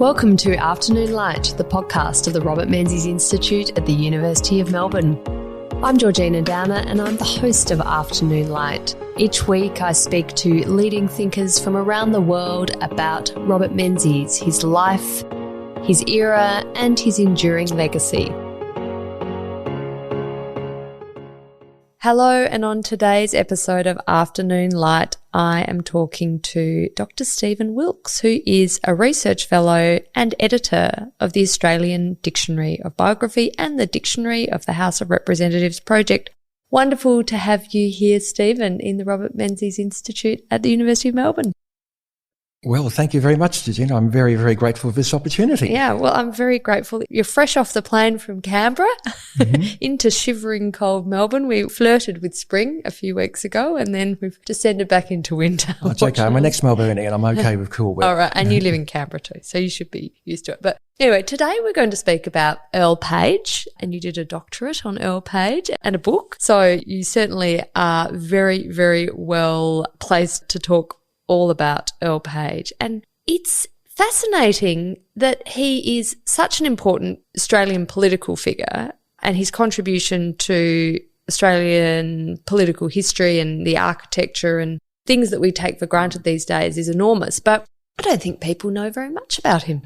Welcome to Afternoon Light, the podcast of the Robert Menzies Institute at the University of Melbourne. I'm Georgina Downer and I'm the host of Afternoon Light. Each week I speak to leading thinkers from around the world about Robert Menzies, his life, his era and his enduring legacy. Hello, and on today's episode of Afternoon Light, I am talking to Dr. Stephen Wilks, who is a research fellow and editor of the Australian Dictionary of Biography and the Dictionary of the House of Representatives project. Wonderful to have you here, Stephen, in the Robert Menzies Institute at the University of Melbourne. Well, thank you very much, Georgina. I'm very, very grateful for this opportunity. Yeah, well, I'm very grateful. You're fresh off the plane from Canberra into shivering cold Melbourne. We flirted with spring a few weeks ago and then we've descended back into winter. Oh, it's okay. I'm an ex-Melbourneian and I'm okay with cool weather. All right, and you live in Canberra too, so you should be used to it. But anyway, today we're going to speak about Earle Page, and you did a doctorate on Earle Page and a book. So you certainly are very, very well placed to talk all about Earle Page. And it's fascinating that he is such an important Australian political figure, and his contribution to Australian political history and the architecture and things that we take for granted these days is enormous. But I don't think people know very much about him.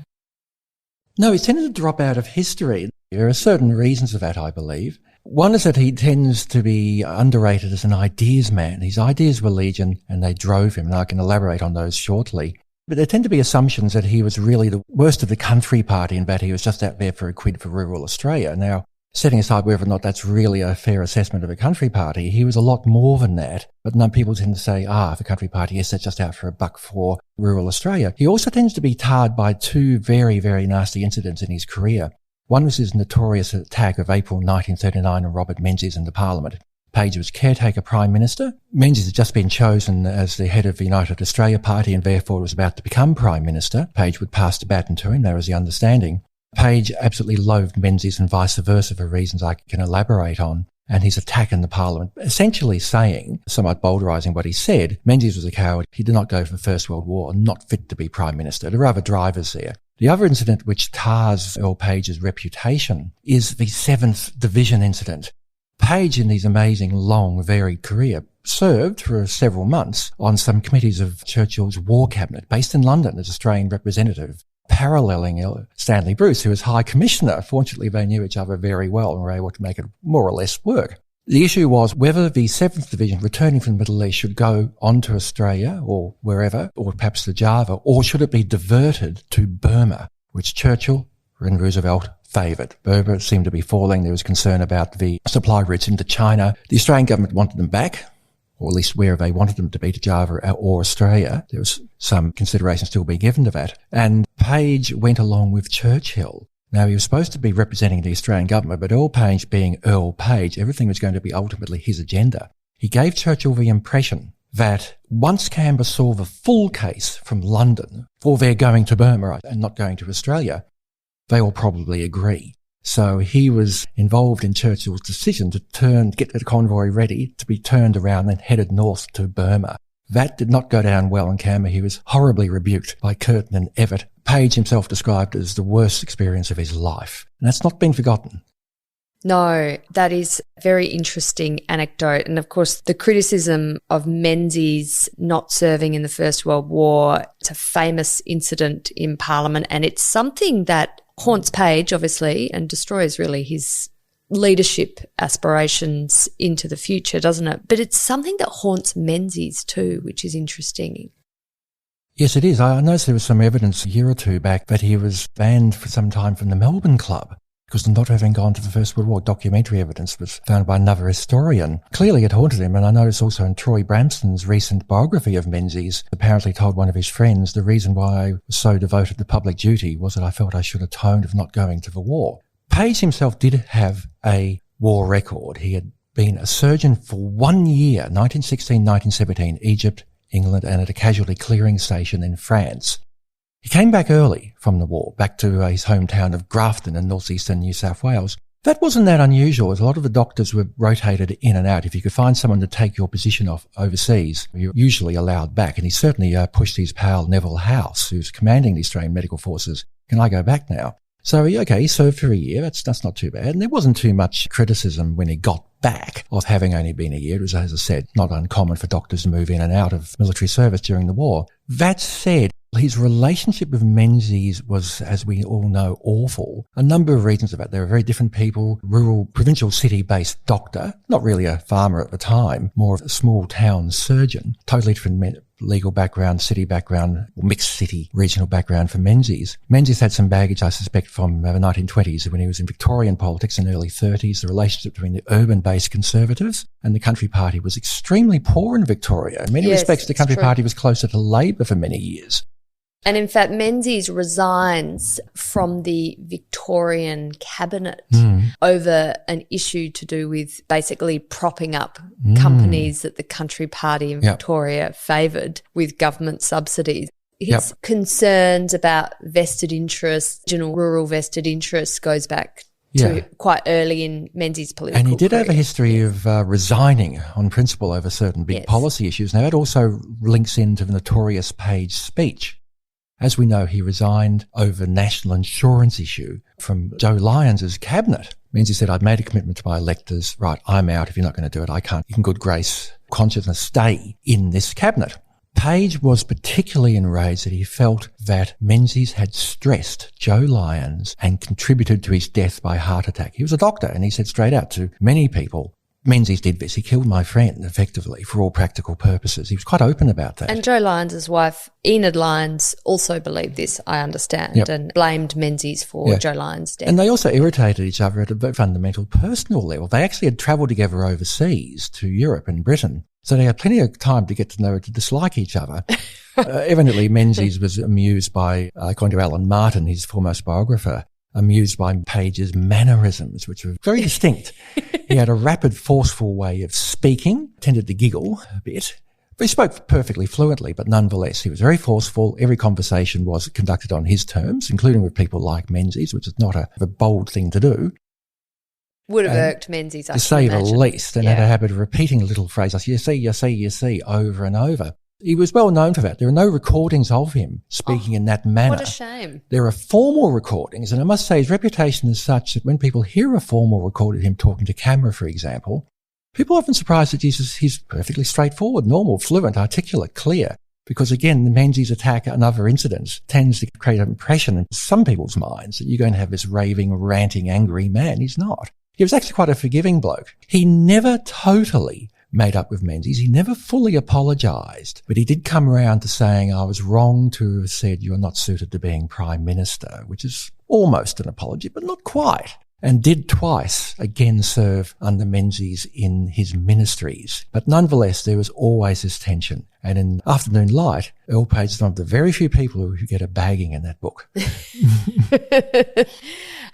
No, he's tended to drop out of history. There are certain reasons for that, I believe. One is that he tends to be underrated as an ideas man. His ideas were legion and they drove him, and I can elaborate on those shortly. But there tend to be assumptions that he was really the worst of the country party and that he was just out there for a quid for rural Australia. Now, setting aside whether or not that's really a fair assessment of a country party, he was a lot more than that. But no, people tend to say, the country party, yes, that's just out for a buck for rural Australia. He also tends to be tarred by two very, very nasty incidents in his career. One was his notorious attack of April 1939 on Robert Menzies in the Parliament. Page was caretaker Prime Minister. Menzies had just been chosen as the head of the United Australia Party and therefore was about to become Prime Minister. Page would pass the baton to him, that was the understanding. Page absolutely loathed Menzies and vice versa for reasons I can elaborate on. And his attack in the Parliament, essentially saying, somewhat bowdlerising what he said, Menzies was a coward. He did not go for the First World War, not fit to be Prime Minister. There are other drivers there. The other incident which tars Earle Page's reputation is the 7th Division incident. Page, in his amazing, long, varied career, served for several months on some committees of Churchill's War Cabinet, based in London as Australian representative, paralleling Stanley Bruce, who was High Commissioner. Fortunately, they knew each other very well and were able to make it more or less work. The issue was whether the 7th Division, returning from the Middle East, should go on to Australia or wherever, or perhaps to Java, or should it be diverted to Burma, which Churchill and Roosevelt favoured. Burma seemed to be falling. There was concern about the supply routes into China. The Australian government wanted them back, or at least where they wanted them to be, to Java or Australia. There was some consideration still being given to that. And Page went along with Churchill. Now, he was supposed to be representing the Australian government, but Earle Page being Earle Page, everything was going to be ultimately his agenda. He gave Churchill the impression that once Canberra saw the full case from London for their going to Burma and not going to Australia, they will probably agree. So he was involved in Churchill's decision to get the convoy ready to be turned around and headed north to Burma. That did not go down well in Canberra. He was horribly rebuked by Curtin and Evatt. Page himself described it as the worst experience of his life. And that's not been forgotten. No, that is a very interesting anecdote. And of course, the criticism of Menzies not serving in the First World War, it's a famous incident in Parliament, and it's something that haunts Page, obviously, and destroys really his leadership aspirations into the future, doesn't it? But it's something that haunts Menzies too, which is interesting. Yes, it is. I noticed there was some evidence a year or two back that he was banned for some time from the Melbourne Club because of not having gone to the First World War. Documentary evidence was found by another historian. Clearly it haunted him, and I noticed also in Troy Bramston's recent biography of Menzies, apparently told one of his friends the reason why I was so devoted to public duty was that I felt I should atone of not going to the war. Page himself did have a war record. He had been a surgeon for 1 year, 1916-1917, Egypt, England, and at a casualty clearing station in France. He came back early from the war, back to his hometown of Grafton in northeastern New South Wales, That wasn't that unusual, as a lot of the doctors were rotated in and out. If you could find someone to take your position off overseas, you're usually allowed back. And he certainly pushed his pal Neville House, who's commanding the Australian Medical Forces. Can I go back now? So, okay, he served for a year. That's not too bad. And there wasn't too much criticism when he got back of having only been a year. It was, as I said, not uncommon for doctors to move in and out of military service during the war. That said, his relationship with Menzies was, as we all know, awful. A number of reasons for that. They were very different people. Rural, provincial, city-based doctor, not really a farmer at the time, more of a small town surgeon, totally different legal background, city background, mixed city regional background for Menzies. Menzies had some baggage, I suspect, from the 1920s when he was in Victorian politics in the early 30s. The relationship between the urban-based Conservatives and the Country Party was extremely poor in Victoria. In many respects, the Country Party was closer to Labor for many years. And in fact, Menzies resigns from the Victorian cabinet over an issue to do with basically propping up companies that the Country Party in Victoria favoured with government subsidies. His concerns about vested interests, general rural vested interests, goes back to quite early in Menzies' political And he did career. have a history of resigning on principle over certain big policy issues. Now, that also links into the notorious Page speech. As we know, he resigned over national insurance issue from Joe Lyons' cabinet. Means he said, I'd made a commitment to my electors. Right, I'm out. If you're not going to do it, I can't, in good grace, consciousness, stay in this cabinet. Page was particularly enraged that he felt that Menzies had stressed Joe Lyons and contributed to his death by heart attack. He was a doctor, and he said straight out to many people, Menzies did this. He killed my friend, effectively, for all practical purposes. He was quite open about that. And Joe Lyons' wife, Enid Lyons, also believed this, I understand, and blamed Menzies for Joe Lyons' death. And they also irritated each other at a very fundamental personal level. They actually had travelled together overseas to Europe and Britain, so they had plenty of time to get to know, to dislike each other. Evidently, Menzies was amused by, according to Alan Martin, his foremost biographer, amused by Page's mannerisms, which were very distinct. He had a rapid, forceful way of speaking, tended to giggle a bit. He spoke perfectly fluently, but nonetheless, he was very forceful. Every conversation was conducted on his terms, including with people like Menzies, which is not a bold thing to do. Would have irked Menzies, I to say the imagine. least, and had a habit of repeating a little phrase like, you see, over and over. He was well known for that. There are no recordings of him speaking in that manner. What a shame. There are formal recordings, and I must say his reputation is such that when people hear a formal recording of him talking to camera, for example, people are often surprised that he's perfectly straightforward, normal, fluent, articulate, clear. Because again, the Menzies attack and other incidents tends to create an impression in some people's minds that you're going to have this raving, ranting, angry man. He's not. He was actually quite a forgiving bloke. He never totally made up with Menzies. He never fully apologised, but he did come around to saying, I was wrong to have said you're not suited to being Prime Minister, which is almost an apology, but not quite. And did twice again serve under Menzies in his ministries. But nonetheless, there was always this tension. And in Afternoon Light, Earle Page is one of the very few people who get a bagging in that book.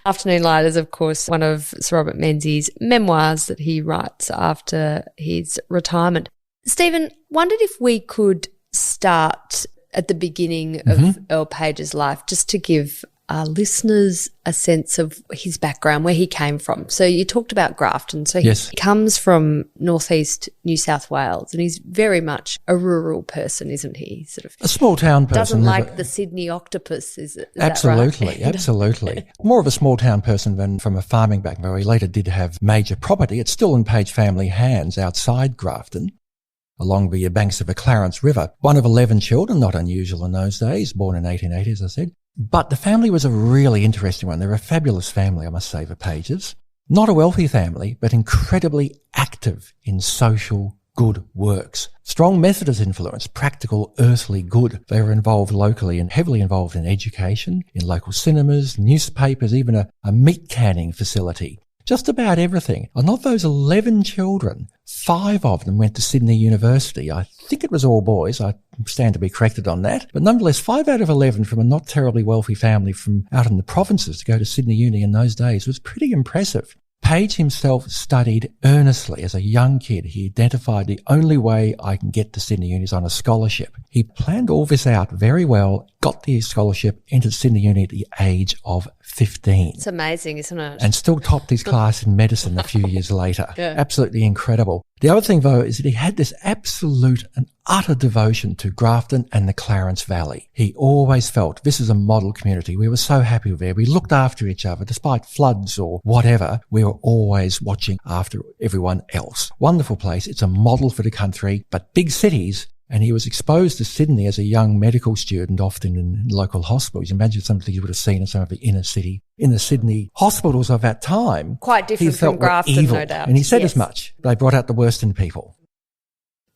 Afternoon Light is, of course, one of Sir Robert Menzies' memoirs that he writes after his retirement. Stephen, wondered if we could start at the beginning of Earle Page's life, just to give our listeners a sense of his background, where he came from. So you talked about Grafton. So he comes from northeast New South Wales, and he's very much a rural person, isn't he? Sort of a small town person. Doesn't like the Sydney octopus, is absolutely, that right? Absolutely. More of a small town person than from a farming background. He later did have major property. It's still in Page family hands outside Grafton, along the banks of the Clarence River. One of 11 children, not unusual in those days, born in 1880, as I said. But the family was a really interesting one. They're a fabulous family, I must say, the Pages. Not a wealthy family, but incredibly active in social good works. Strong Methodist influence, practical earthly good. They were involved locally and heavily involved in education, in local cinemas, newspapers, even a meat canning facility. Just about everything. And of those 11 children, 5 of them went to Sydney University. I think it was all boys. I stand to be corrected on that. But nonetheless, 5 out of 11 from a not terribly wealthy family from out in the provinces to go to Sydney Uni in those days was pretty impressive. Page himself studied earnestly as a young kid. He identified the only way I can get to Sydney Uni is on a scholarship. He planned all this out very well, got the scholarship, entered Sydney Uni at the age of 15. It's amazing, isn't it? And still topped his class in medicine a few years later. Yeah. Absolutely incredible. The other thing, though, is that he had this absolute and utter devotion to Grafton and the Clarence Valley. He always felt this is a model community. We were so happy there. We looked after each other. Despite floods or whatever, we were always watching after everyone else. Wonderful place. It's a model for the country, but big cities. And he was exposed to Sydney as a young medical student, often in local hospitals. Imagine some of the things you would have seen in some of the inner Sydney hospitals of that time. Quite different from Grafton, no doubt. And he said as much. They brought out the worst in people.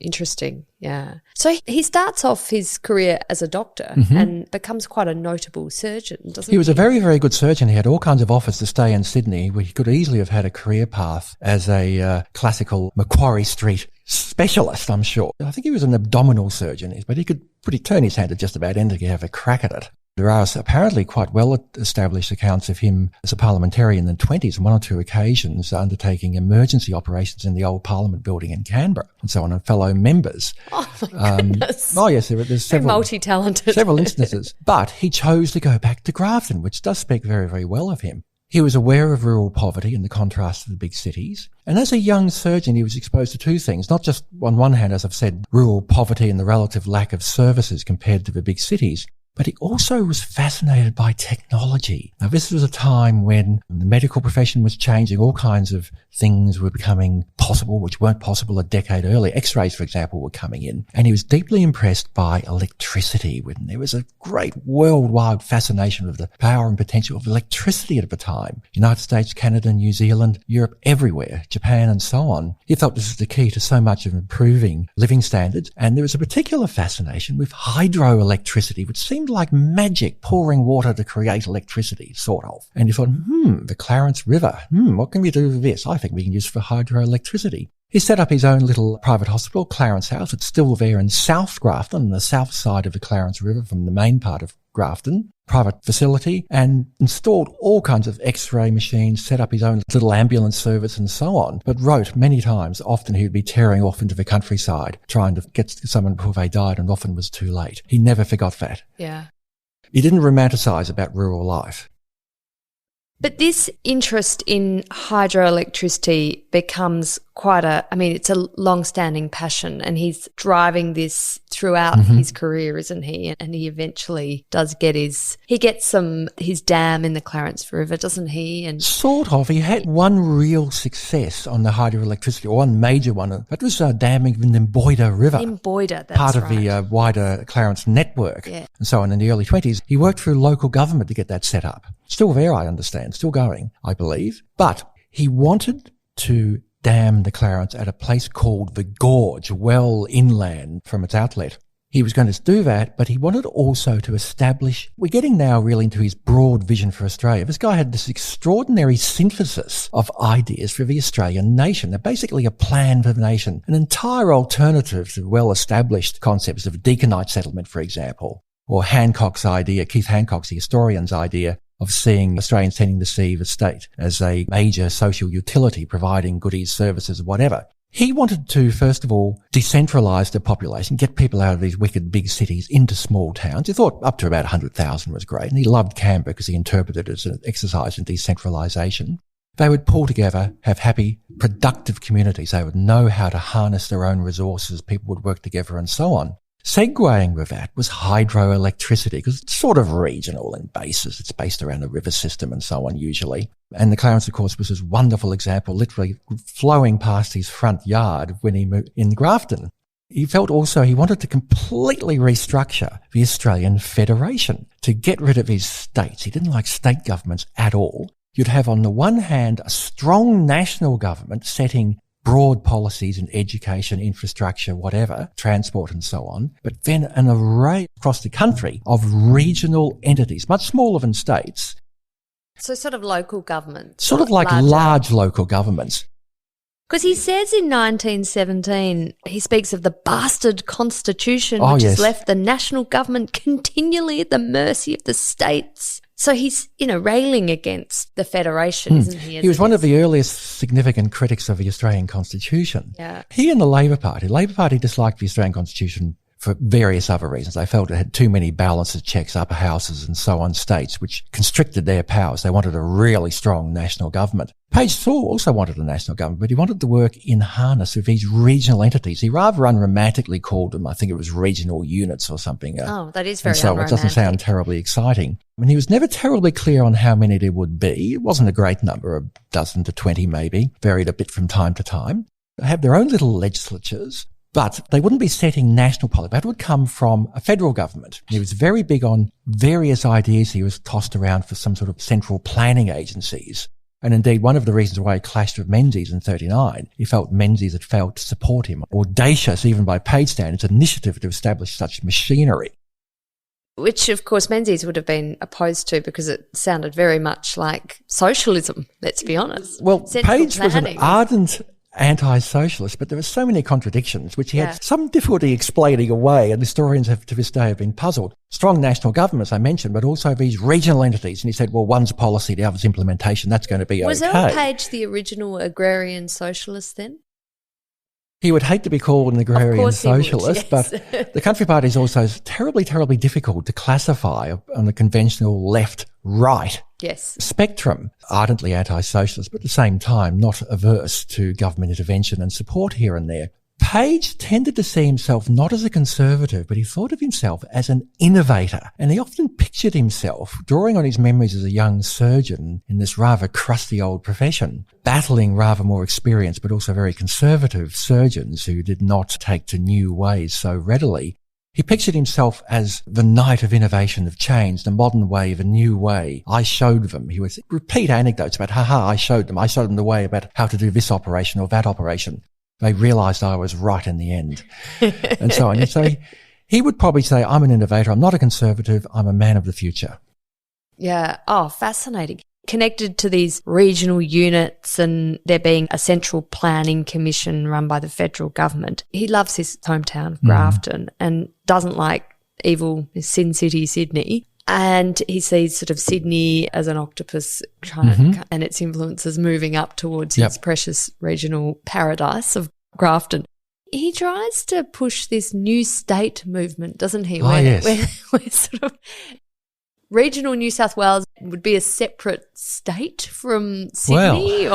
Interesting, yeah. So he starts off his career as a doctor and becomes quite a notable surgeon, doesn't he? He was a very, very good surgeon. He had all kinds of offers to stay in Sydney, where he could easily have had a career path as a classical Macquarie Street specialist, I'm sure. I think he was an abdominal surgeon, but he could turn his hand to just about anything to have a crack at it. There are apparently quite well-established accounts of him as a parliamentarian in the 1920s on one or two occasions undertaking emergency operations in the old Parliament building in Canberra and so on, and fellow members. Oh, my goodness. Oh, yes, there's several. Multi-talented. Several instances. But he chose to go back to Grafton, which does speak very, very well of him. He was aware of rural poverty and the contrast to the big cities. And as a young surgeon, he was exposed to two things, not just on one hand, as I've said, rural poverty and the relative lack of services compared to the big cities, but he also was fascinated by technology. Now, this was a time when the medical profession was changing. All kinds of things were becoming possible, which weren't possible a decade earlier. X-rays, for example, were coming in. And he was deeply impressed by electricity. When there was a great worldwide fascination of the power and potential of electricity at the time. United States, Canada, New Zealand, Europe, everywhere, Japan and so on. He thought this was the key to so much of improving living standards. And there was a particular fascination with hydroelectricity, which seemed like magic, pouring water to create electricity, sort of. And he thought, the Clarence River, what can we do with this? I think we can use it for hydroelectricity. He set up his own little private hospital, Clarence House. It's still there in South Grafton, on the south side of the Clarence River from the main part of Grafton. Private facility, and installed all kinds of X-ray machines, set up his own little ambulance service and so on, but wrote many times. Often he would be tearing off into the countryside, trying to get to someone before they died, and often was too late. He never forgot that. Yeah. He didn't romanticize about rural life. But this interest in hydroelectricity becomes it's a long-standing passion, and he's driving this throughout his career, isn't he? And he eventually does get his dam in the Clarence River, doesn't he? And sort of. He had one real success on the hydroelectricity, or one major one. That was damming the Nimboida River. Nimboida, that's part of right. the wider Clarence network, yeah. And so on. In the early 1920s, he worked through local government to get that set up. Still there, I understand. Still going, I believe. But he wanted to dam the Clarence at a place called the Gorge, well inland from its outlet. He was going to do that, but he wanted also to establish, we're getting now really into his broad vision for Australia. This guy had this extraordinary synthesis of ideas for the Australian nation. They're basically a plan for the nation, an entire alternative to well-established concepts of deaconite settlement, for example, or Hancock's idea, Keith Hancock's, the historian's idea, of seeing Australians tending to see the state as a major social utility, providing goodies, services, whatever. He wanted to, first of all, decentralise the population, get people out of these wicked big cities into small towns. He thought up to about 100,000 was great, and he loved Canberra because he interpreted it as an exercise in decentralisation. They would pull together, have happy, productive communities. They would know how to harness their own resources. People would work together and so on. Segueing with that was hydroelectricity, because it's sort of regional in basis. It's based around the river system and so on usually. And the Clarence, of course, was this wonderful example, literally flowing past his front yard when he moved in Grafton. He felt also he wanted to completely restructure the Australian Federation to get rid of his states. He didn't like state governments at all. You'd have on the one hand a strong national government setting broad policies in education, infrastructure, whatever, transport and so on, but then an array across the country of regional entities, much smaller than states. So sort of local governments. Sort of like large local governments. Because he says in 1917, he speaks of the bastard constitution, which has left the national government continually at the mercy of the states. So he's, railing against the Federation, isn't he? He was one of the earliest significant critics of the Australian Constitution. Yeah. He and the Labor Party disliked the Australian Constitution for various other reasons. They felt it had too many balances, checks, upper houses and so on states, which constricted their powers. They wanted a really strong national government. Page also wanted a national government, but he wanted to work in harness with these regional entities. He rather unromantically called them, I think it was regional units or something. That is very and so unromantic. It doesn't sound terribly exciting. I mean, he was never terribly clear on how many there would be. It wasn't a great number, a dozen to 20 maybe, varied a bit from time to time. They have their own little legislatures. But they wouldn't be setting national policy. That would come from a federal government. He was very big on various ideas. He was tossed around for some sort of central planning agencies. And indeed, one of the reasons why he clashed with Menzies in 1939, he felt Menzies had failed to support him. Audacious, even by Page standards, initiative to establish such machinery. Which, of course, Menzies would have been opposed to because it sounded very much like socialism, let's be honest. Well, Central Page was an planning. ardent anti-socialist, but there were so many contradictions which he had some difficulty explaining away, and historians have to this day have been puzzled. Strong national government, as I mentioned, but also these regional entities. And he said, well, one's policy, the other's implementation, that's going to be Was okay. Earle Page the original agrarian socialist then? He would hate to be called an agrarian socialist, yes. but the Country Party is also terribly, terribly difficult to classify on the conventional left-right spectrum. Ardently anti-socialist, but at the same time not averse to government intervention and support here and there. Page tended to see himself not as a conservative, but he thought of himself as an innovator. And he often pictured himself, drawing on his memories as a young surgeon in this rather crusty old profession, battling rather more experienced but also very conservative surgeons who did not take to new ways so readily. He pictured himself as the knight of innovation, of change, the modern wave, a new way. I showed them. He would repeat anecdotes about, I showed them. I showed them the way about how to do this operation or that operation. They realised I was right in the end, and so on. And so he would probably say, I'm an innovator, I'm not a conservative, I'm a man of the future. Yeah. Oh, fascinating. Connected to these regional units and there being a central planning commission run by the federal government. He loves his hometown of Grafton and doesn't like evil Sin City, Sydney. And he sees sort of Sydney as an octopus and its influences moving up towards his precious regional paradise of Grafton. He tries to push this new state movement, doesn't he? Where sort of regional New South Wales would be a separate state from Sydney.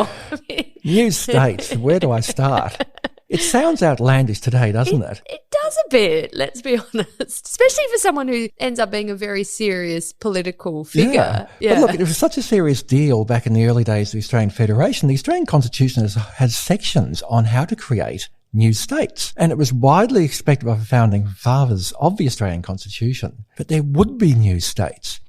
New state, where do I start? It sounds outlandish today, doesn't it? It does a bit, let's be honest, especially for someone who ends up being a very serious political figure. Yeah. But look, it was such a serious deal back in the early days of the Australian Federation. The Australian Constitution has sections on how to create new states. And it was widely expected by the founding fathers of the Australian Constitution that there would be new states.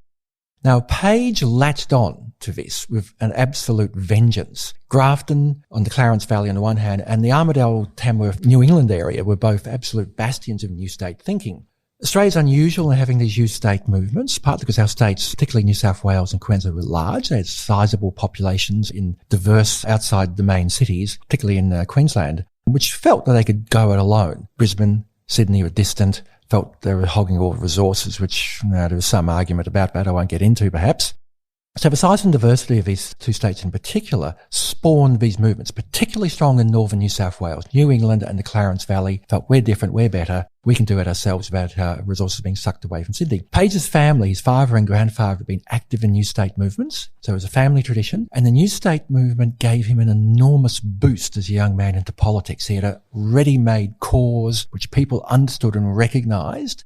Now, Page latched on to this with an absolute vengeance. Grafton on the Clarence Valley on the one hand and the Armidale, Tamworth, New England area were both absolute bastions of new state thinking. Australia's unusual in having these new state movements, partly because our states, particularly New South Wales and Queensland, were large. They had sizable populations in diverse outside the main cities, particularly in Queensland, which felt that they could go it alone. Brisbane, Sydney were distant, felt they were hogging all the resources, which there was some argument about that I won't get into perhaps. So the size and diversity of these two states in particular spawned these movements, particularly strong in northern New South Wales. New England and the Clarence Valley felt we're different, we're better, we can do it ourselves without resources being sucked away from Sydney. Page's family, his father and grandfather, had been active in new state movements, so it was a family tradition, and the new state movement gave him an enormous boost as a young man into politics. He had a ready-made cause which people understood and recognised,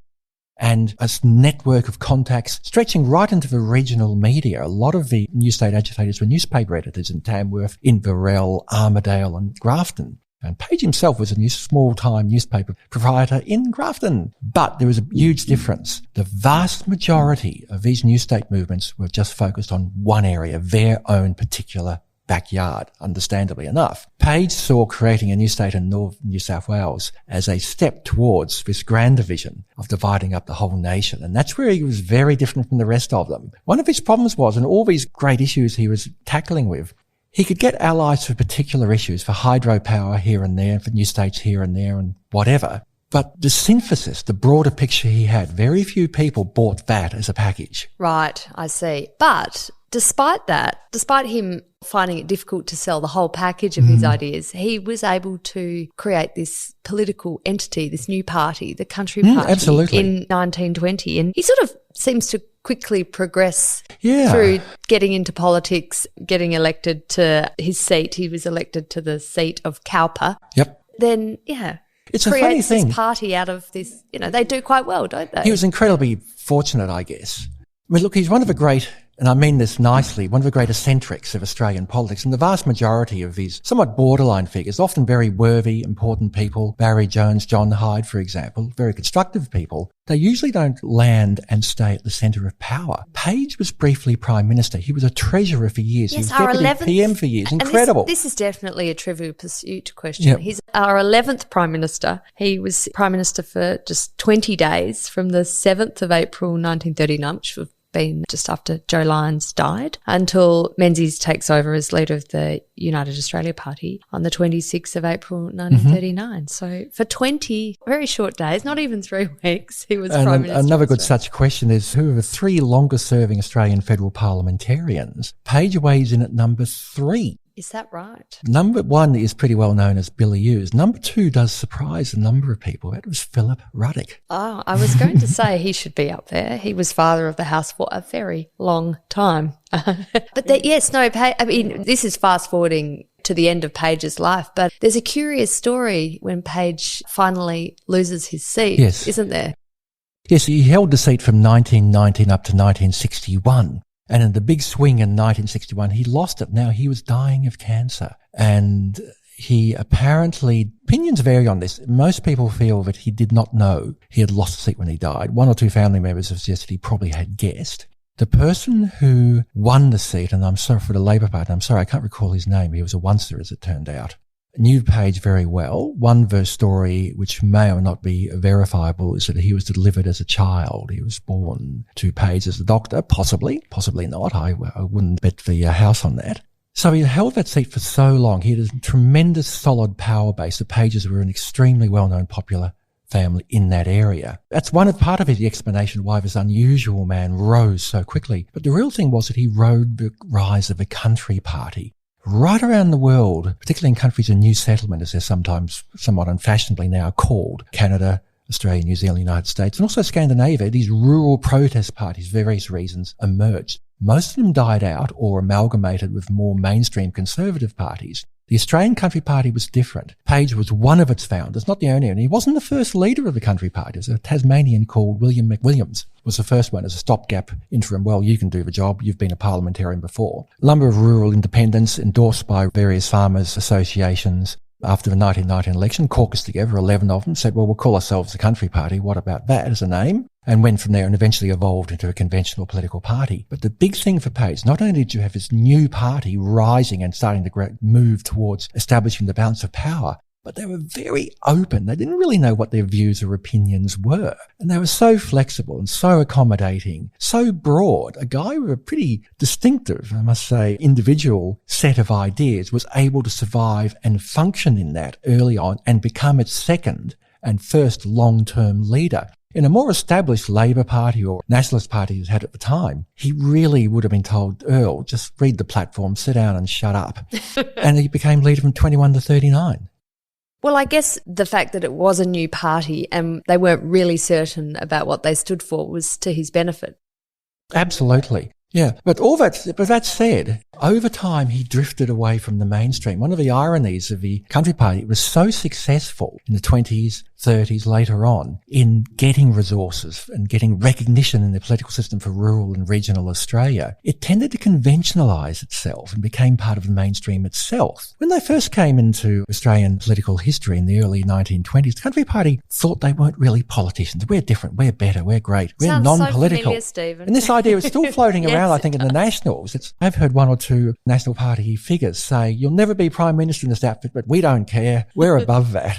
and a network of contacts stretching right into the regional media. A lot of the new state agitators were newspaper editors in Tamworth, Inverell, Armidale and Grafton. And Page himself was a small-time newspaper proprietor in Grafton. But there was a huge difference. The vast majority of these new state movements were just focused on one area, their own particular backyard, understandably enough. Page saw creating a new state in North New South Wales as a step towards this grander vision of dividing up the whole nation. And that's where he was very different from the rest of them. One of his problems was, and all these great issues he was tackling with, he could get allies for particular issues, for hydropower here and there, for new states here and there and whatever. But the synthesis, the broader picture he had, very few people bought that as a package. Right, I see. But despite that, despite him finding it difficult to sell the whole package of his ideas, he was able to create this political entity, this new party, the Country Party, absolutely. in 1920. And he sort of seems to quickly progress Yeah. through getting into politics, getting elected to his seat. He was elected to the seat of Cowper. Yep. Then, yeah, It's a funny creates thing. this party out of this. You know, they do quite well, don't they? He was incredibly fortunate, I guess. I mean, look, he's one of the great, and I mean this nicely, one of the great eccentrics of Australian politics. And the vast majority of these somewhat borderline figures, often very worthy, important people, Barry Jones, John Hyde, for example, very constructive people, they usually don't land and stay at the centre of power. Page was briefly Prime Minister. He was a treasurer for years. Yes, he was Deputy PM for years. Incredible. And this is definitely a Trivial Pursuit question. Yep. He's our 11th Prime Minister. He was Prime Minister for just 20 days from the 7th of April 1939, which would have been just after Joe Lyons died, until Menzies takes over as leader of the United Australia Party on the 26th of April 1939. So for 20 very short days, not even 3 weeks, he was Prime Minister. Another good such question is, who are the three longest serving Australian federal parliamentarians? Page weighs in at number 3. Is that right? Number 1 is pretty well known as Billy Hughes. Number 2 does surprise a number of people. That was Philip Ruddock. Oh, I was going to say he should be up there. He was father of the house for a very long time. But I mean, this is fast forwarding to the end of Page's life, but there's a curious story when Page finally loses his seat, Yes. isn't there? Yes, he held the seat from 1919 up to 1961. And in the big swing in 1961, he lost it. Now, he was dying of cancer. And he apparently, opinions vary on this. Most people feel that he did not know he had lost the seat when he died. 1 or 2 family members have suggested he probably had guessed. The person who won the seat, and I'm sorry for the Labor Party, I'm sorry, I can't recall his name. He was a oncer, as it turned out. Knew Page very well. One verse story, which may or not be verifiable, is that he was delivered as a child. He was born to Page as a doctor, possibly not. I wouldn't bet the house on that. So he held that seat for so long. He had a tremendous solid power base. The Pages were an extremely well-known, popular family in that area. That's part of the explanation why this unusual man rose so quickly. But the real thing was that he rode the rise of a country party. Right around the world, particularly in countries of new settlement, as they're sometimes somewhat unfashionably now called, Canada, Australia, New Zealand, United States, and also Scandinavia, these rural protest parties, for various reasons, emerged. Most of them died out or amalgamated with more mainstream conservative parties. The Australian Country Party was different. Page was one of its founders, not the only one. He wasn't the first leader of the Country Party. It was a Tasmanian called William McWilliams was the first one as a stopgap interim. Well, you can do the job. You've been a parliamentarian before. A number of rural independents endorsed by various farmers' associations. After the 1919 election, caucused together, 11 of them, said, well, we'll call ourselves the Country Party. What about that as a name? And went from there and eventually evolved into a conventional political party. But the big thing for Page, not only did you have this new party rising and starting to move towards establishing the balance of power, but they were very open. They didn't really know what their views or opinions were. And they were so flexible and so accommodating, so broad. A guy with a pretty distinctive, I must say, individual set of ideas was able to survive and function in that early on and become its second and first long-term leader. In a more established Labor Party or Nationalist Party he had at the time, he really would have been told, Earle, just read the platform, sit down and shut up. And he became leader from 21 to 39. Well, I guess the fact that it was a new party and they weren't really certain about what they stood for was to his benefit. Absolutely. Yeah. But that said, over time he drifted away from the mainstream. One of the ironies of the Country Party, it was so successful in the 20s, 30s, later on, in getting resources and getting recognition in the political system for rural and regional Australia, it tended to conventionalise itself and became part of the mainstream itself. When they first came into Australian political history in the early 1920s, the Country Party thought they weren't really politicians. We're different, we're better, we're great, we're non-political. So familiar, Stephen. And this idea is still floating Yes. around, I think, in the Nationals. I've heard 1 or 2 National Party figures say, you'll never be Prime Minister in this outfit, but we don't care. We're above that.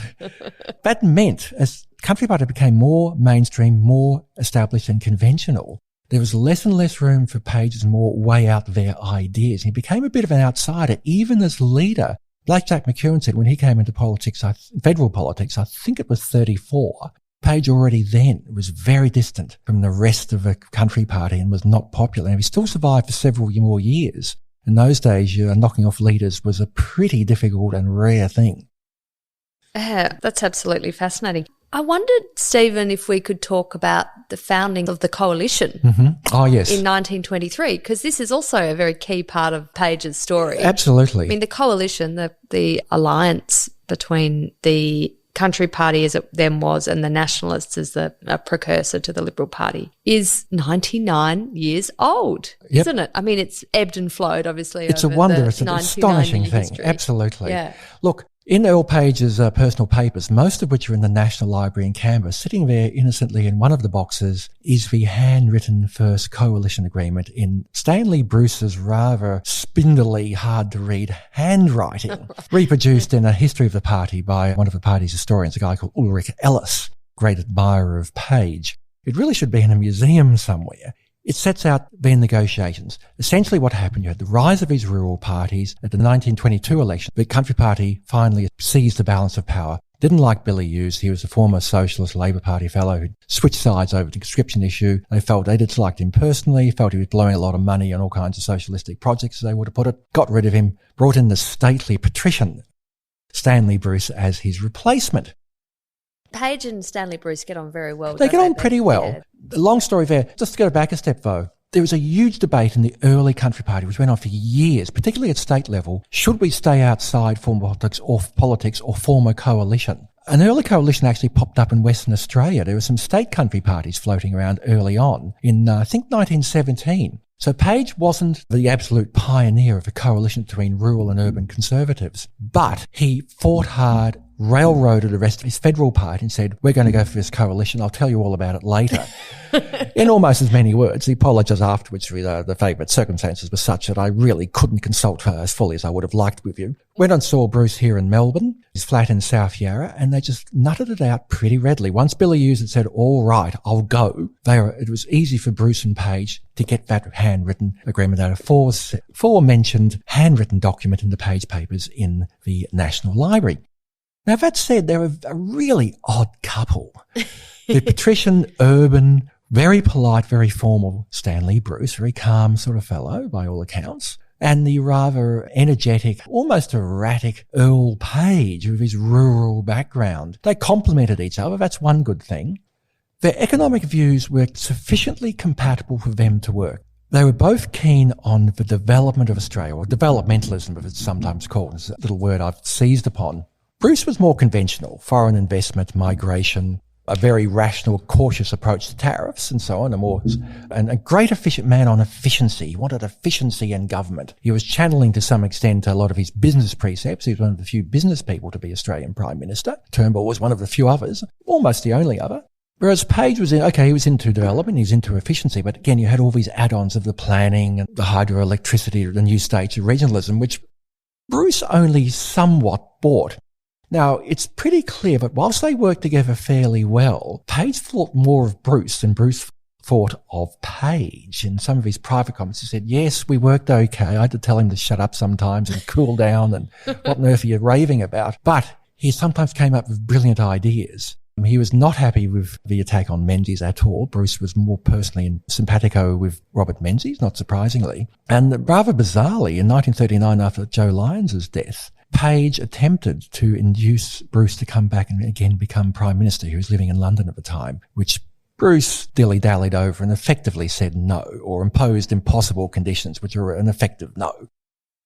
That meant, as Country Party became more mainstream, more established and conventional, there was less and less room for Page's more way out there ideas. He became a bit of an outsider, even as leader Jack McEwen said when he came into politics, federal politics, I think it was 34, Page already then was very distant from the rest of the country party and was not popular. And he still survived for several more years. In those days, knocking off leaders was a pretty difficult and rare thing. Yeah, that's absolutely fascinating. I wondered, Stephen, if we could talk about the founding of the coalition Oh, yes. in 1923, because this is also a very key part of Page's story. Absolutely. I mean, the coalition, the alliance between the Country Party as it then was and the Nationalists as a precursor to the Liberal Party is 99 years old, isn't it? I mean, it's ebbed and flowed, obviously. It's a wonder. It's an astonishing thing. History. Absolutely. Yeah. Look, in Earle Page's personal papers, most of which are in the National Library in Canberra, sitting there innocently in one of the boxes is the handwritten first coalition agreement in Stanley Bruce's rather spindly, hard-to-read handwriting, reproduced in A History of the Party by one of the party's historians, a guy called Ulrich Ellis, great admirer of Page. It really should be in a museum somewhere. It sets out the negotiations. Essentially what happened, you had the rise of these rural parties. At the 1922 election, the Country Party finally seized the balance of power. Didn't like Billy Hughes. He was a former Socialist Labor Party fellow who switched sides over the conscription issue. They felt they disliked him personally, felt he was blowing a lot of money on all kinds of socialistic projects, as they would have put it. Got rid of him, brought in the stately patrician, Stanley Bruce, as his replacement. Page and Stanley Bruce get on very well. They get on pretty well. Yeah. Long story there. Just to go back a step, though, there was a huge debate in the early Country Party, which went on for years, particularly at state level. Should we stay outside former politics or form a coalition? An early coalition actually popped up in Western Australia. There were some state country parties floating around early on in, I think, 1917. So Page wasn't the absolute pioneer of a coalition between rural and urban conservatives, but he fought hard, railroaded the rest of his federal party and said, we're going to go for this coalition. I'll tell you all about it later. In almost as many words. He apologised afterwards for the fact that circumstances were such that I really couldn't consult her as fully as I would have liked with you. Went and saw Bruce here in Melbourne, his flat in South Yarra, and they just nutted it out pretty readily. Once Billy Hughes had said, all right, I'll go, it was easy for Bruce and Page to get that handwritten agreement out of four mentioned handwritten document in the Page papers in the National Library. Now, that said, they're a really odd couple. The patrician, urban, very polite, very formal Stanley Bruce, very calm sort of fellow by all accounts, and the rather energetic, almost erratic Earle Page with his rural background. They complemented each other. That's one good thing. Their economic views were sufficiently compatible for them to work. They were both keen on the development of Australia, or developmentalism, as it's sometimes called. It's a little word I've seized upon. Bruce was more conventional, foreign investment, migration, a very rational, cautious approach to tariffs and so on, and a great efficient man on efficiency. He wanted efficiency in government. He was channeling to some extent a lot of his business precepts. He was one of the few business people to be Australian Prime Minister. Turnbull was one of the few others, almost the only other. Whereas Page was he was into development, he was into efficiency, but again, you had all these add-ons of the planning and the hydroelectricity, the new states of regionalism, which Bruce only somewhat bought. Now, it's pretty clear that whilst they worked together fairly well, Page thought more of Bruce than Bruce thought of Page. In some of his private comments, he said, yes, we worked okay. I had to tell him to shut up sometimes and cool down and what on earth are you raving about? But he sometimes came up with brilliant ideas. He was not happy with the attack on Menzies at all. Bruce was more personally simpatico with Robert Menzies, not surprisingly. And rather bizarrely, in 1939, after Joe Lyons' death, Page attempted to induce Bruce to come back and again become Prime Minister. He was living in London at the time, which Bruce dilly-dallied over and effectively said no, or imposed impossible conditions, which were an effective no.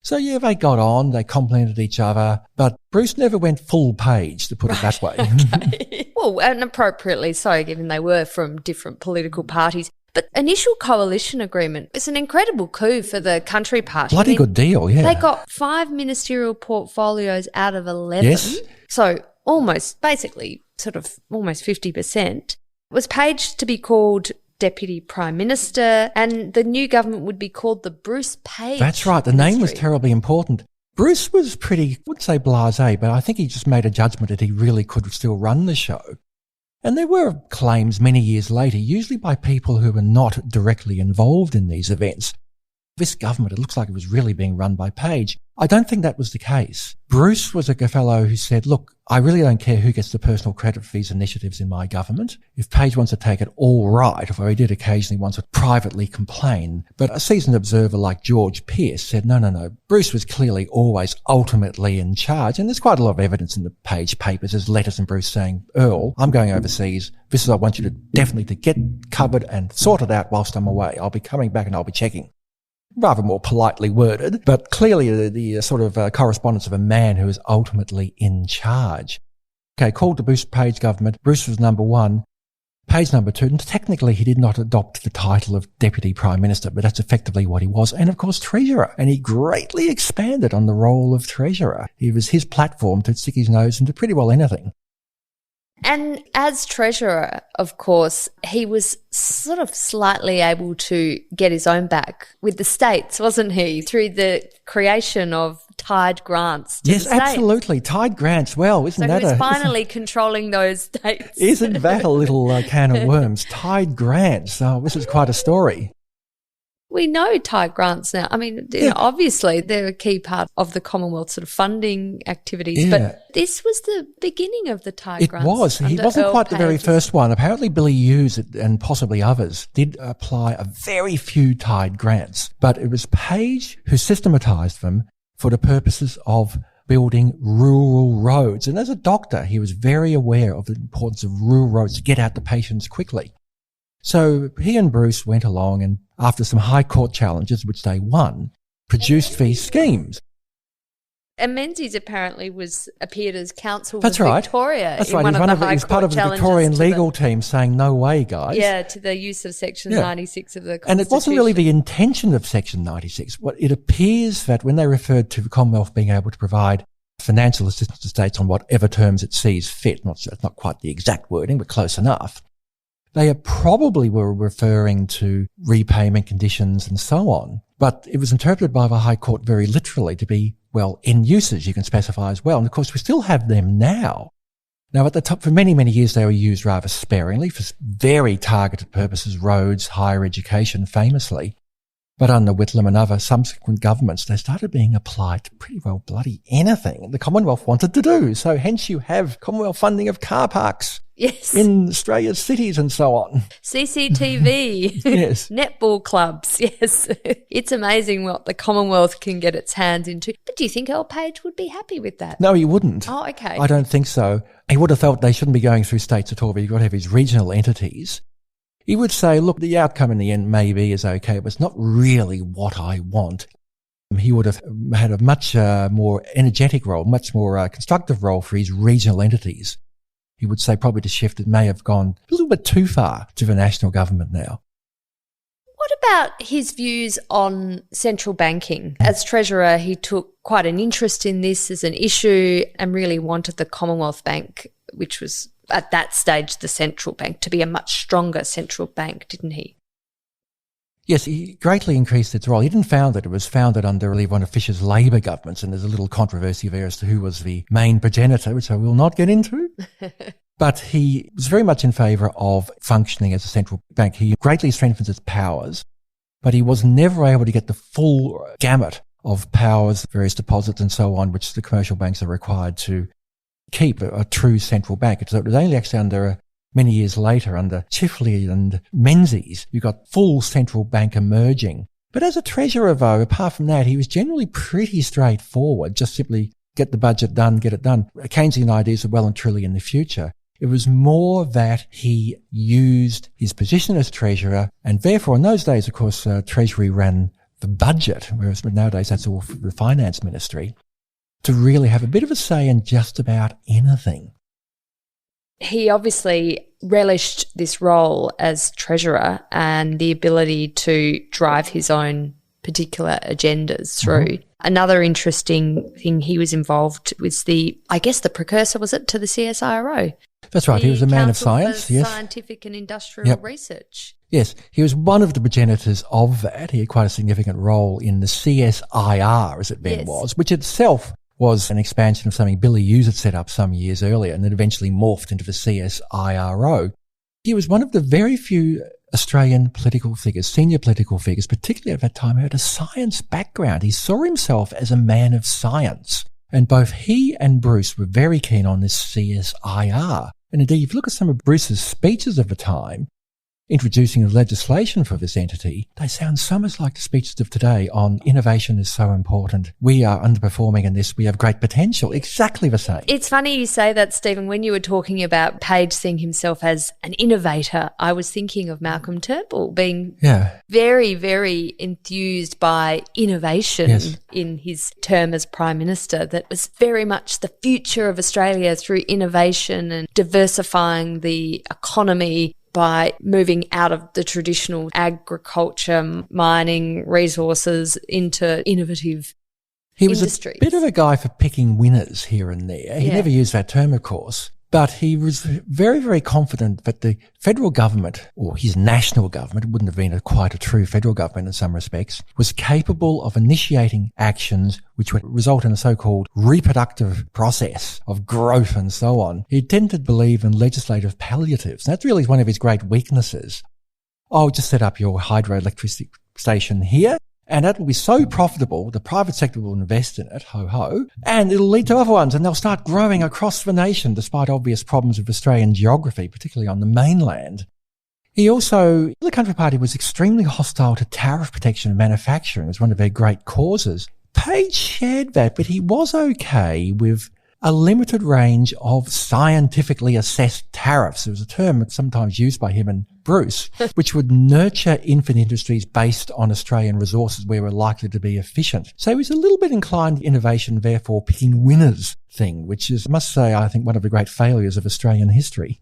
So yeah, they got on, they complimented each other, but Bruce never went full Page, to put it that way. Okay. Well, and appropriately so, given they were from different political parties. But initial coalition agreement is an incredible coup for the Country Party. Bloody good deal, yeah. They got 5 ministerial portfolios out of 11. Yes. So almost 50%. Was Page to be called Deputy Prime Minister, and the new government would be called the Bruce Page That's right. The Ministry. Name was terribly important. Bruce was pretty, I wouldn't say blasé, but I think he just made a judgment that he really could still run the show. And there were claims many years later, usually by people who were not directly involved in these events. This government, it looks like it was really being run by Page. I don't think that was the case. Bruce was a fellow who said, look, I really don't care who gets the personal credit for these initiatives in my government. If Page wants to take it, all right, although he did occasionally want to privately complain. But a seasoned observer like George Pearce said, no, Bruce was clearly always ultimately in charge. And there's quite a lot of evidence in the Page papers. There's letters from Bruce saying, Earle, I'm going overseas. This is, I want you to definitely to get covered and sort it out whilst I'm away. I'll be coming back and I'll be checking. Rather more politely worded, but clearly the sort of correspondence of a man who is ultimately in charge. Okay, called the Bruce Page government. Bruce was number one, Page number two, and technically he did not adopt the title of Deputy Prime Minister, but that's effectively what he was, and of course Treasurer, and he greatly expanded on the role of Treasurer. It was his platform to stick his nose into pretty well anything. And as Treasurer, of course, he was sort of slightly able to get his own back with the states, wasn't he, through the creation of tied grants to the states. Yes, absolutely. Tied grants. Well, isn't that he was finally controlling those states. Isn't that a little can of worms? Tied grants. Oh, this is quite a story. We know tied grants now. I mean, you know, obviously they're a key part of the Commonwealth sort of funding activities, but this was the beginning of the tied grants. It was. He wasn't Earle quite the very Page. first one. Apparently Billy Hughes and possibly others did apply a very few tied grants, but it was Page who systematised them for the purposes of building rural roads. And as a doctor, he was very aware of the importance of rural roads to get out to patients quickly. So he and Bruce went along and, after some High Court challenges, which they won, produced these schemes. And Menzies apparently appeared as counsel That's for right. Victoria. That's in right. One He of the was part of the Victorian legal team saying, no way, guys. Yeah, to the use of Section 96 of the Constitution. And it wasn't really the intention of Section 96. What it appears that when they referred to the Commonwealth being able to provide financial assistance to states on whatever terms it sees fit, it's not quite the exact wording, but close enough, they probably were referring to repayment conditions and so on. But it was interpreted by the High Court very literally to be, well, in usage you can specify as well. And of course we still have them now. Now at the top, for many, many years they were used rather sparingly for very targeted purposes, roads, higher education famously. But under Whitlam and other subsequent governments, they started being applied to pretty well bloody anything the Commonwealth wanted to do. So hence you have Commonwealth funding of car parks. Yes. In Australia's cities and so on. CCTV. Yes. Netball clubs. Yes. It's amazing what the Commonwealth can get its hands into. But do you think Earle Page would be happy with that? No, he wouldn't. Oh, okay. I don't think so. He would have felt they shouldn't be going through states at all, but you've got to have his regional entities. He would say, look, the outcome in the end maybe is okay, but it's not really what I want. He would have had a much more energetic role, much more constructive role for his regional entities. He would say probably the shift may have gone a little bit too far to the national government now. What about his views on central banking? As Treasurer, he took quite an interest in this as an issue and really wanted the Commonwealth Bank, which was at that stage the central bank, to be a much stronger central bank, didn't he? Yes, he greatly increased its role. He didn't found it. It was founded under one of Fisher's Labor governments, and there's a little controversy there as to who was the main progenitor, which I will not get into. But he was very much in favour of functioning as a central bank. He greatly strengthened its powers, but he was never able to get the full gamut of powers, various deposits and so on, which the commercial banks are required to keep a true central bank. So it was only actually under many years later, under Chifley and Menzies, you got full central bank emerging. But as a treasurer, though, apart from that, he was generally pretty straightforward, just simply get the budget done, get it done. Keynesian ideas are well and truly in the future. It was more that he used his position as treasurer, and therefore in those days, of course, Treasury ran the budget, whereas nowadays that's all for the Finance Ministry, to really have a bit of a say in just about anything. He obviously relished this role as treasurer and the ability to drive his own particular agendas through. Mm-hmm. Another interesting thing he was involved with the precursor, was it, to the CSIRO? That's right. He was a man of science. Yes. Scientific and industrial research. Yes. He was one of the progenitors of that. He had quite a significant role in the CSIR, as it then was, which itself was an expansion of something Billy Hughes had set up some years earlier and then eventually morphed into the CSIRO. He was one of the very few Australian political figures, senior political figures, particularly at that time, who had a science background. He saw himself as a man of science. And both he and Bruce were very keen on this CSIR. And indeed, if you look at some of Bruce's speeches of the time, introducing the legislation for this entity, they sound so much like the speeches of today on innovation is so important. We are underperforming in this. We have great potential. Exactly the same. It's funny you say that, Stephen. When you were talking about Page seeing himself as an innovator, I was thinking of Malcolm Turnbull being very, very enthused by innovation in his term as Prime Minister. That was very much the future of Australia through innovation and diversifying the economy by moving out of the traditional agriculture, mining, resources into innovative industries. He was a bit of a guy for picking winners here and there. He never used that term, of course. But he was very, very confident that the federal government, or his national government, it wouldn't have been quite a true federal government in some respects, was capable of initiating actions which would result in a so-called reproductive process of growth and so on. He tended to believe in legislative palliatives. And that's really one of his great weaknesses. Oh, just set up your hydroelectricity station here, and that will be so profitable, the private sector will invest in it, ho-ho, and it'll lead to other ones, and they'll start growing across the nation despite obvious problems of Australian geography, particularly on the mainland. He also, the Country Party was extremely hostile to tariff protection and manufacturing as one of their great causes. Page shared that, but he was okay with a limited range of scientifically assessed tariffs. It was a term that's sometimes used by him and Bruce, which would nurture infant industries based on Australian resources where we're likely to be efficient. So he was a little bit inclined to innovation, therefore picking winners thing, which is, I must say, I think one of the great failures of Australian history.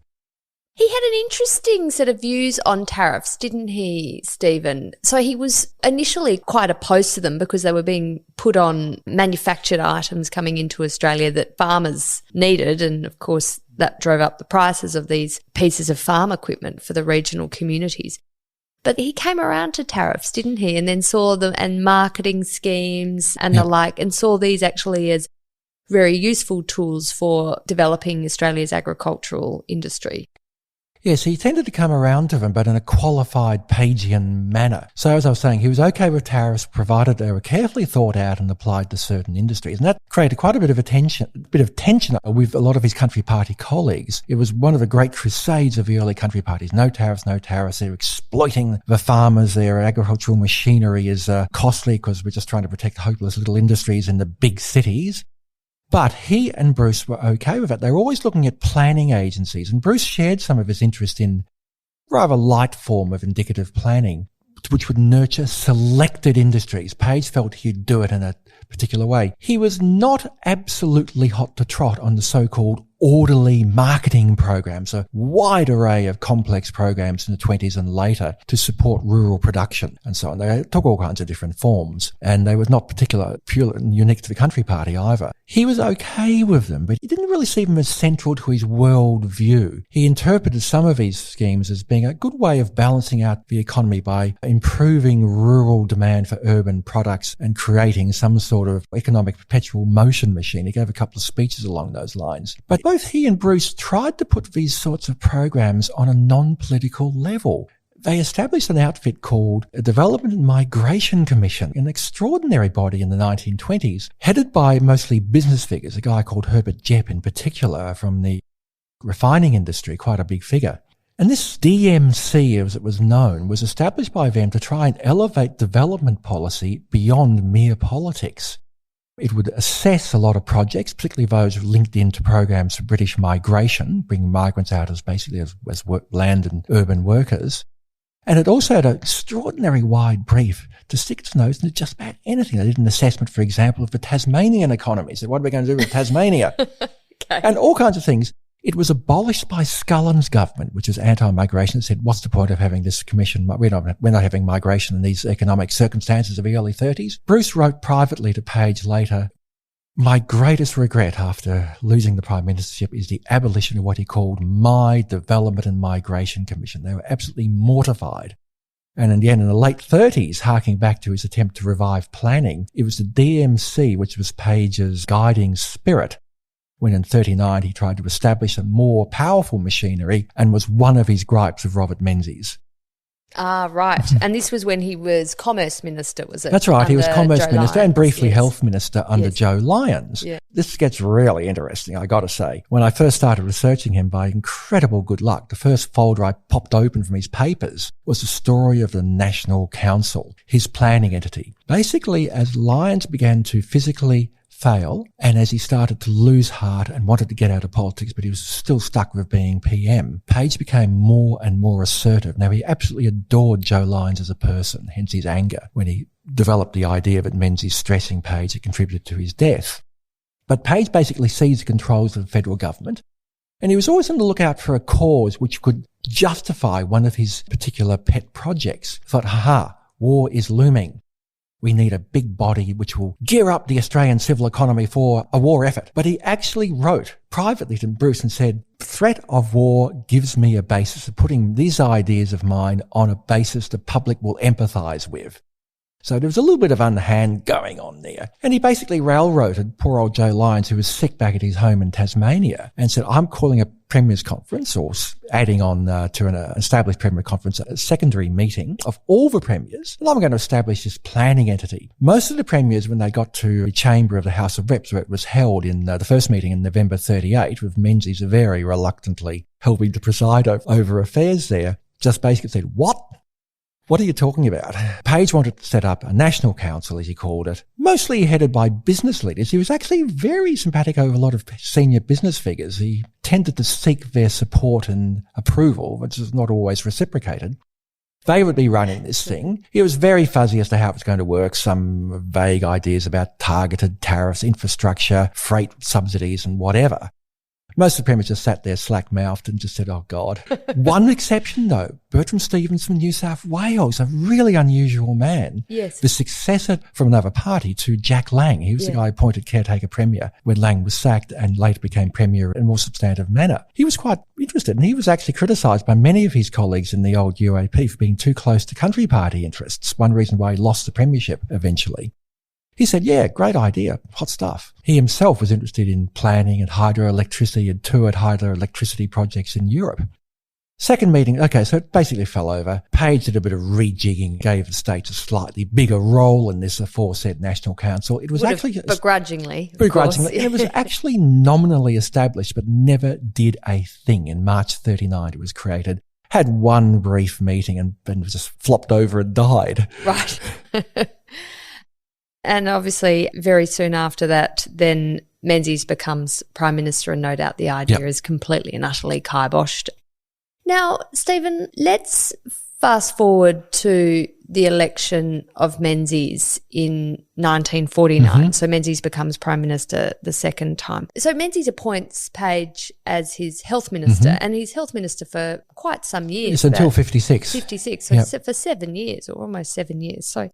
He had an interesting set of views on tariffs, didn't he, Stephen? So he was initially quite opposed to them because they were being put on manufactured items coming into Australia that farmers needed. And of course, that drove up the prices of these pieces of farm equipment for the regional communities. But he came around to tariffs, didn't he? And then saw them and marketing schemes and the like, and saw these actually as very useful tools for developing Australia's agricultural industry. Yes, he tended to come around to them, but in a qualified Pagean manner. So as I was saying, he was okay with tariffs provided they were carefully thought out and applied to certain industries. And that created quite a bit of tension with a lot of his Country Party colleagues. It was one of the great crusades of the early Country Parties. No tariffs, no tariffs. They're exploiting the farmers. Their agricultural machinery is costly because we're just trying to protect hopeless little industries in the big cities. But he and Bruce were okay with it. They were always looking at planning agencies, and Bruce shared some of his interest in rather light form of indicative planning, which would nurture selected industries. Page felt he'd do it in a particular way. He was not absolutely hot to trot on the so-called orderly marketing programs, a wide array of complex programs in the 20s and later to support rural production and so on. They took all kinds of different forms, and they were not particularly pure and unique to the Country Party either. He was okay with them, but he didn't really see them as central to his world view. He interpreted some of these schemes as being a good way of balancing out the economy by improving rural demand for urban products and creating some sort of economic perpetual motion machine. He gave a couple of speeches along those lines. But both he and Bruce tried to put these sorts of programs on a non-political level. They established an outfit called a Development and Migration Commission, an extraordinary body in the 1920s, headed by mostly business figures, a guy called Herbert Jepp in particular from the refining industry, quite a big figure. And this DMC, as it was known, was established by them to try and elevate development policy beyond mere politics. It would assess a lot of projects, particularly those linked into programs for British migration, bringing migrants out as basically as land and urban workers. And it also had an extraordinary wide brief to stick its nose into just about anything. They did an assessment, for example, of the Tasmanian economy. So what are we going to do with Tasmania? Okay. And all kinds of things. It was abolished by Scullins government, which was anti-migration. It said, what's the point of having this commission? We're not having migration in these economic circumstances of the early 30s. Bruce wrote privately to Page later, my greatest regret after losing the prime ministership is the abolition of what he called my Development and Migration Commission. They were absolutely mortified. And in the end, in the late 30s, harking back to his attempt to revive planning, it was the DMC, which was Page's guiding spirit, when in 1939 he tried to establish a more powerful machinery and was one of his gripes of Robert Menzies. Ah, right. And this was when he was Commerce Minister, was it? That's right. He was Commerce Joe Minister and Lyons, briefly yes. Health Minister under Yes. Joe Lyons. Yeah. This gets really interesting, I got to say. When I first started researching him, by incredible good luck, the first folder I popped open from his papers was the story of the National Council, his planning entity. Basically, as Lyons began to physically fail, and as he started to lose heart and wanted to get out of politics, but he was still stuck with being PM, Page became more and more assertive. Now, he absolutely adored Joe Lyons as a person, hence his anger when he developed the idea that Menzies stressing Page had contributed to his death. But Page basically seized the controls of the federal government, and he was always on the lookout for a cause which could justify one of his particular pet projects. He thought, war is looming. We need a big body which will gear up the Australian civil economy for a war effort. But he actually wrote privately to Bruce and said, threat of war gives me a basis of putting these ideas of mine on a basis the public will empathise with. So there was a little bit of underhand going on there. And he basically railroaded poor old Joe Lyons, who was sick back at his home in Tasmania, and said, I'm calling a Premier's Conference, or adding on to an established Premier Conference, a secondary meeting of all the Premiers, and I'm going to establish this planning entity. Most of the Premiers, when they got to the chamber of the House of Reps, where it was held in the first meeting in November 38, with Menzies very reluctantly helping to preside over affairs there, just basically said, what? What are you talking about? Page wanted to set up a national council, as he called it, mostly headed by business leaders. He was actually very sympathetic over a lot of senior business figures. He tended to seek their support and approval, which is not always reciprocated. They would be running this thing. He was very fuzzy as to how it was going to work, some vague ideas about targeted tariffs, infrastructure, freight subsidies and whatever. Most of the premiers just sat there slack-mouthed and just said, oh, God. One exception, though, Bertram Stevens from New South Wales, a really unusual man. Yes. The successor from another party to Jack Lang. He was the guy appointed caretaker premier when Lang was sacked and later became premier in a more substantive manner. He was quite interested, and he was actually criticised by many of his colleagues in the old UAP for being too close to country party interests, one reason why he lost the premiership eventually. He said, yeah, great idea, hot stuff. He himself was interested in planning and hydroelectricity and toured hydroelectricity projects in Europe. Second meeting, okay, so it basically fell over. Page did a bit of rejigging, gave the states a slightly bigger role in this aforesaid National Council. It was actually... Begrudgingly. Begrudgingly. It was actually nominally established, but never did a thing. In March 39, it was created. Had one brief meeting and then just flopped over and died. Right. And obviously, very soon after that, then Menzies becomes Prime Minister, and no doubt the idea is completely and utterly kiboshed. Now, Stephen, let's fast forward to the election of Menzies in 1949. Mm-hmm. So Menzies becomes Prime Minister the second time. So Menzies appoints Page as his Health Minister, and he's Health Minister for quite some years. It's until 56. 56, so for 7 years, or almost 7 years. So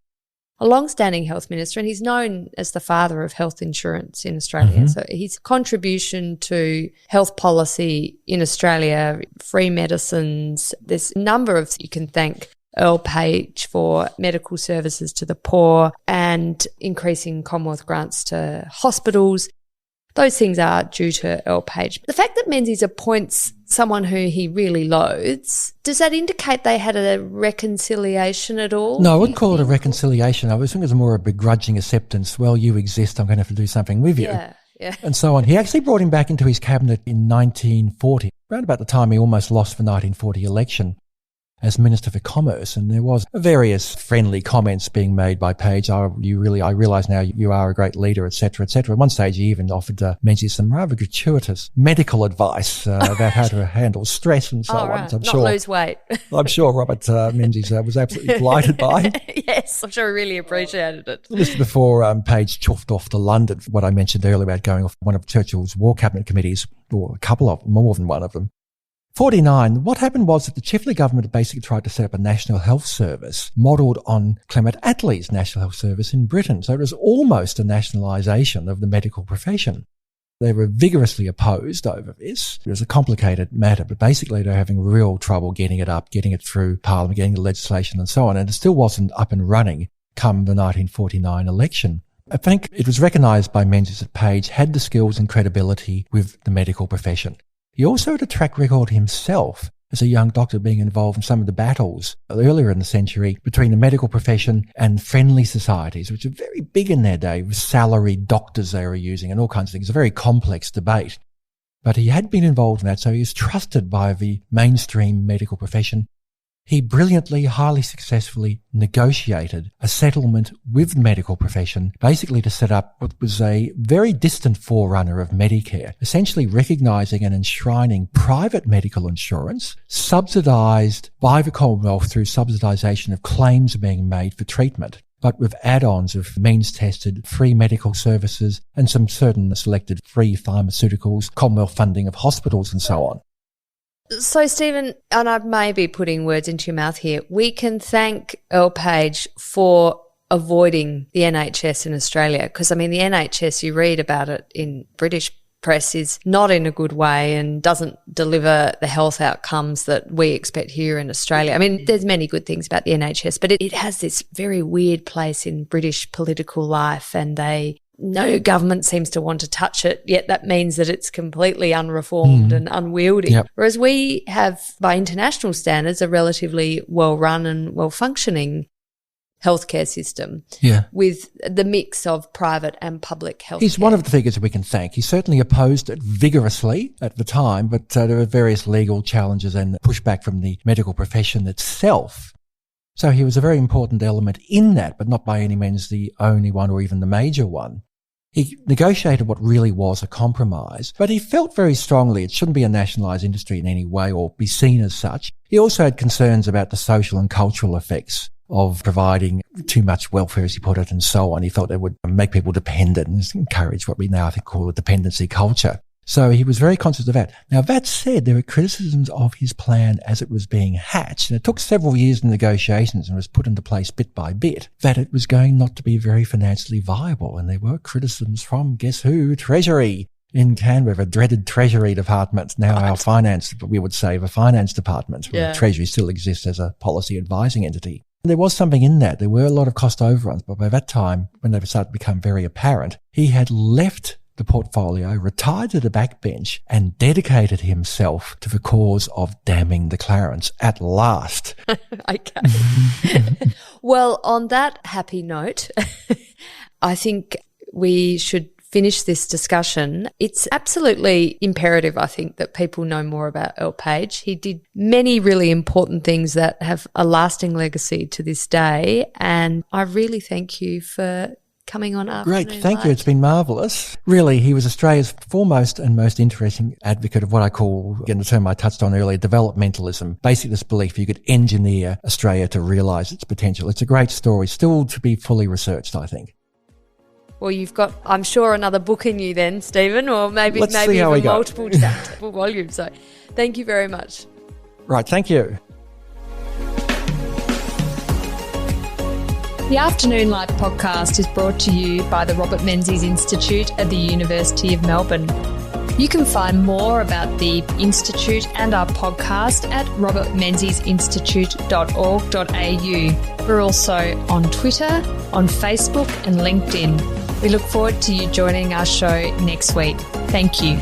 a long-standing health minister, and he's known as the father of health insurance in Australia. Mm-hmm. So his contribution to health policy in Australia, free medicines, there's a number of, you can thank Earle Page for medical services to the poor and increasing Commonwealth grants to hospitals. Those things are due to Earle Page. The fact that Menzies appoints someone who he really loathes, does that indicate they had a reconciliation at all? No, I wouldn't call it a reconciliation. I was thinking it was more a begrudging acceptance. Well, you exist, I'm going to have to do something with you. Yeah. And so on. He actually brought him back into his cabinet in 1940, around about the time he almost lost the 1940 election, as Minister for Commerce, and there was various friendly comments being made by Page. I realise now you are a great leader, etc., etc. At one stage, he even offered Menzies some rather gratuitous medical advice about how to handle stress and so on. So Not lose weight. I'm sure Robert Menzies was absolutely delighted by. Yes, I'm sure he really appreciated it. Just before Page chuffed off to London, what I mentioned earlier about going off one of Churchill's war cabinet committees, or a couple of, more than one of them. 49, what happened was that the Chifley government basically tried to set up a national health service modelled on Clement Attlee's national health service in Britain. So it was almost a nationalisation of the medical profession. They were vigorously opposed over this. It was a complicated matter, but basically they were having real trouble getting it up, getting it through Parliament, getting the legislation and so on, and it still wasn't up and running come the 1949 election. I think it was recognised by Menzies that Page had the skills and credibility with the medical profession. He also had a track record himself as a young doctor being involved in some of the battles earlier in the century between the medical profession and friendly societies, which are very big in their day, with salaried doctors they were using and all kinds of things. It's a very complex debate. But he had been involved in that, so he was trusted by the mainstream medical profession. He brilliantly, highly successfully negotiated a settlement with the medical profession, basically to set up what was a very distant forerunner of Medicare, essentially recognising and enshrining private medical insurance, subsidised by the Commonwealth through subsidisation of claims being made for treatment, but with add-ons of means-tested free medical services and some certain selected free pharmaceuticals, Commonwealth funding of hospitals and so on. So, Stephen, and I may be putting words into your mouth here, we can thank Earle Page for avoiding the NHS in Australia, because, I mean, the NHS, you read about it in British press, is not in a good way and doesn't deliver the health outcomes that we expect here in Australia. I mean, there's many good things about the NHS, but it has this very weird place in British political life, and no government seems to want to touch it, yet that means that it's completely unreformed and unwieldy. Yep. Whereas we have, by international standards, a relatively well-run and well-functioning healthcare system with the mix of private and public healthcare. He's one of the figures we can thank. He certainly opposed it vigorously at the time, but there were various legal challenges and pushback from the medical profession itself. So he was a very important element in that, but not by any means the only one or even the major one. He negotiated what really was a compromise, but he felt very strongly it shouldn't be a nationalised industry in any way or be seen as such. He also had concerns about the social and cultural effects of providing too much welfare, as he put it, and so on. He felt it would make people dependent and encourage what we now I think call a dependency culture. So he was very conscious of that. Now, that said, there were criticisms of his plan as it was being hatched, and it took several years in negotiations and was put into place bit by bit, that it was going not to be very financially viable. And there were criticisms from, guess who, Treasury in Canberra, the dreaded Treasury Department, now our finance, we would say the finance department, where the Treasury still exists as a policy advising entity. There was something in that. There were a lot of cost overruns, but by that time, when they started to become very apparent, he had left the portfolio, retired to the backbench, and dedicated himself to the cause of damning the Clarence at last. Okay. Well, on that happy note, I think we should finish this discussion. It's absolutely imperative, I think, that people know more about Earle Page. He did many really important things that have a lasting legacy to this day, and I really thank you for coming on Afternoon Great, thank Light. you. It's been marvellous. Really, he was Australia's foremost and most interesting advocate of what I call, again, the term I touched on earlier, developmentalism. Basically, this belief you could engineer Australia to realise its potential. It's a great story, still to be fully researched, I think. Well, you've got, I'm sure, another book in you then, Stephen, or maybe even multiple volumes. So thank you very much. Right, thank you. The Afternoon Light podcast is brought to you by the Robert Menzies Institute at the University of Melbourne. You can find more about the Institute and our podcast at robertmenziesinstitute.org.au. We're also on Twitter, on Facebook and LinkedIn. We look forward to you joining our show next week. Thank you.